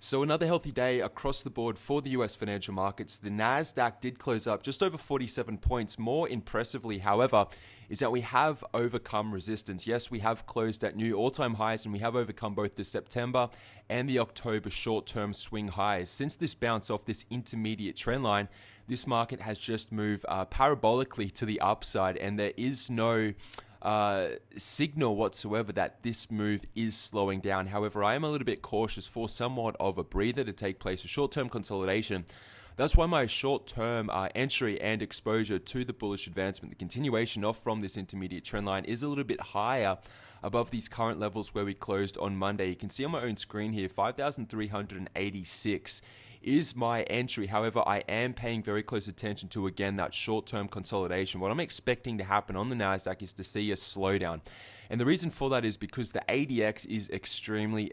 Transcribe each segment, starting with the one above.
So another healthy day across the board for the US financial markets. The Nasdaq did close up just over 47 points. More impressively, however, is that we have overcome resistance. Yes, we have closed at new all-time highs, and we have overcome both the September and the October short-term swing highs. Since this bounce off this intermediate trend line, this market has just moved parabolically to the upside, and there is no signal whatsoever that this move is slowing down. However, I am a little bit cautious for somewhat of a breather to take place, a short-term consolidation. That's why my short-term entry and exposure to the bullish advancement, the continuation off from this intermediate trend line, is a little bit higher above these current levels where we closed on Monday. You can see on my own screen here, 5,386 is my entry. However, I am paying very close attention to, again, that short-term consolidation. What I'm expecting to happen on the Nasdaq is to see a slowdown. And the reason for that is because the ADX is extremely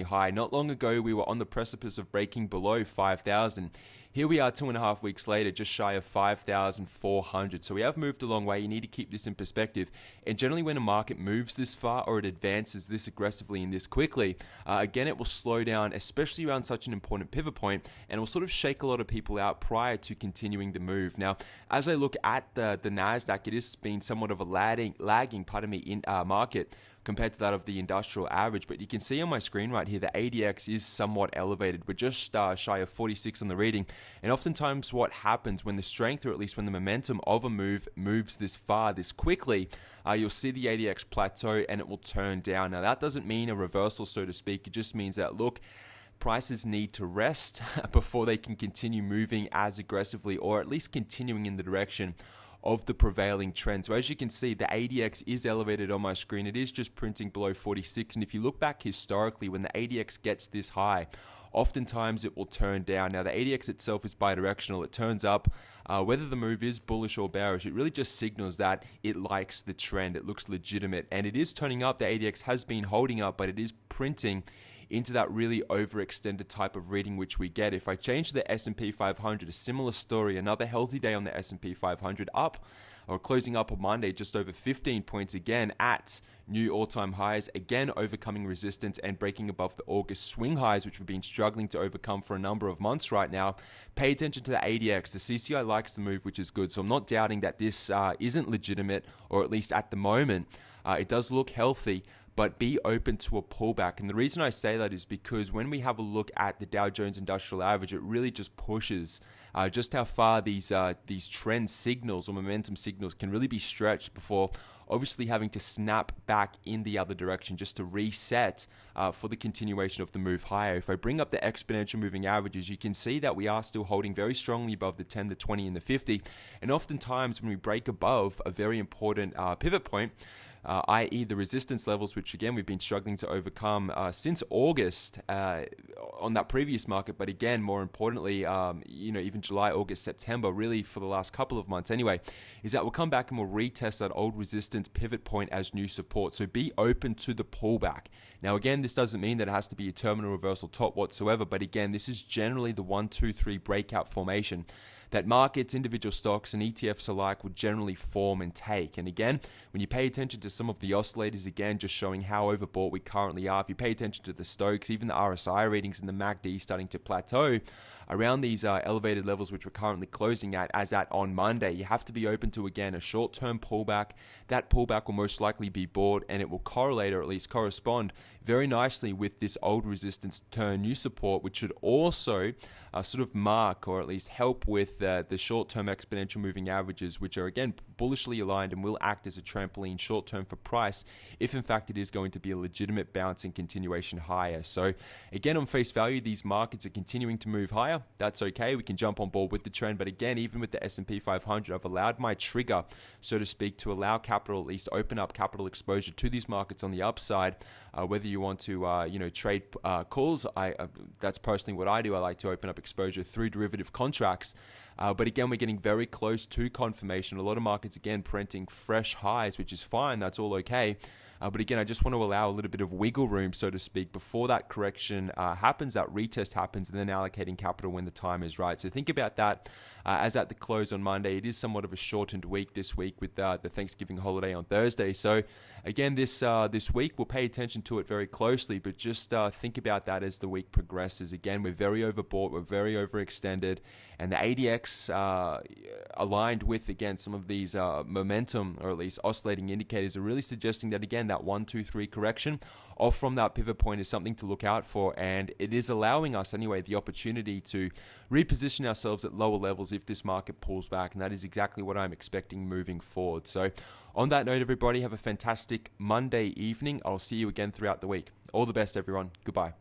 high. Not long ago, we were on the precipice of breaking below 5,000. Here we are 2.5 weeks later, just shy of 5,400. So we have moved a long way. You need to keep this in perspective. And generally when a market moves this far or it advances this aggressively and this quickly, again, it will slow down, especially around such an important pivot point, and it will sort of shake a lot of people out prior to continuing the move. Now, as I look at the Nasdaq, it has been somewhat of a lagging market compared to that of the industrial average. But you can see on my screen right here, the ADX is somewhat elevated. We're just shy of 46 on the reading. And oftentimes what happens when the strength, or at least when the momentum of a move moves this far, this quickly, you'll see the ADX plateau and it will turn down. Now that doesn't mean a reversal, so to speak. It just means that, look, prices need to rest before they can continue moving as aggressively, or at least continuing in the direction of the prevailing trend. So as you can see, the ADX is elevated on my screen. It is just printing below 46. And if you look back historically, when the ADX gets this high, oftentimes it will turn down. Now the ADX itself is bidirectional. It turns up. Whether the move is bullish or bearish, it really just signals that it likes the trend. It looks legitimate, and it is turning up. The ADX has been holding up, but it is printing into that really overextended type of reading which we get. If I change the S&P 500, a similar story, another healthy day on the S&P 500, up or closing up on Monday just over 15 points again at new all-time highs, again overcoming resistance and breaking above the August swing highs, which we've been struggling to overcome for a number of months right now. Pay attention to the ADX. The CCI likes the move, which is good. So I'm not doubting that this isn't legitimate, or at least at the moment. It does look healthy, but be open to a pullback. And the reason I say that is because when we have a look at the Dow Jones Industrial Average, it really just pushes just how far these trend signals or momentum signals can really be stretched before obviously having to snap back in the other direction just to reset for the continuation of the move higher. If I bring up the exponential moving averages, you can see that we are still holding very strongly above the 10, the 20, and the 50. And oftentimes when we break above a very important pivot point, i.e. the resistance levels, which again we've been struggling to overcome since August on that previous market, but again, more importantly, even July, August, September, really for the last couple of months anyway, is that we'll come back and we'll retest that old resistance pivot point as new support. So be open to the pullback. Now again, this doesn't mean that it has to be a terminal reversal top whatsoever, but again, this is generally the 1, 2, 3 breakout formation that markets, individual stocks, and ETFs alike would generally form and take. And again, when you pay attention to some of the oscillators, again, just showing how overbought we currently are, if you pay attention to the Stokes, even the RSI readings and the MACD starting to plateau around these elevated levels which we're currently closing at, as at on Monday, you have to be open to, again, a short-term pullback. That pullback will most likely be bought, and it will correlate, or at least correspond, very nicely with this old resistance turn new support, which should also sort of mark, or at least help with the short-term exponential moving averages, which are again bullishly aligned and will act as a trampoline short-term for price if in fact it is going to be a legitimate bounce and continuation higher. So again, on face value, these markets are continuing to move higher. That's okay. We can jump on board with the trend, but again, even with the S&P 500, I've allowed my trigger, so to speak, to allow capital, at least open up capital exposure to these markets on the upside. Whether you want to trade calls, that's personally what I do. I like to open up exposure through derivative contracts. But again, we're getting very close to confirmation. A lot of markets, again, printing fresh highs, which is fine. That's all okay. But again, I just want to allow a little bit of wiggle room, so to speak, before that correction happens, that retest happens, and then allocating capital when the time is right. So think about that as at the close on Monday. It is somewhat of a shortened week this week with the Thanksgiving holiday on Thursday. So again, this week we'll pay attention to it very closely, but just think about that as the week progresses. Again, we're very overbought, we're very overextended, and the ADX aligned with, again, some of these momentum, or at least oscillating indicators, are really suggesting that, again, that 1, 2, 3 correction off from that pivot point is something to look out for, and it is allowing us anyway the opportunity to reposition ourselves at lower levels if this market pulls back, and that is exactly what I'm expecting moving forward. So on that note, everybody, have a fantastic Monday evening. I'll see you again throughout the week. All the best, everyone. Goodbye.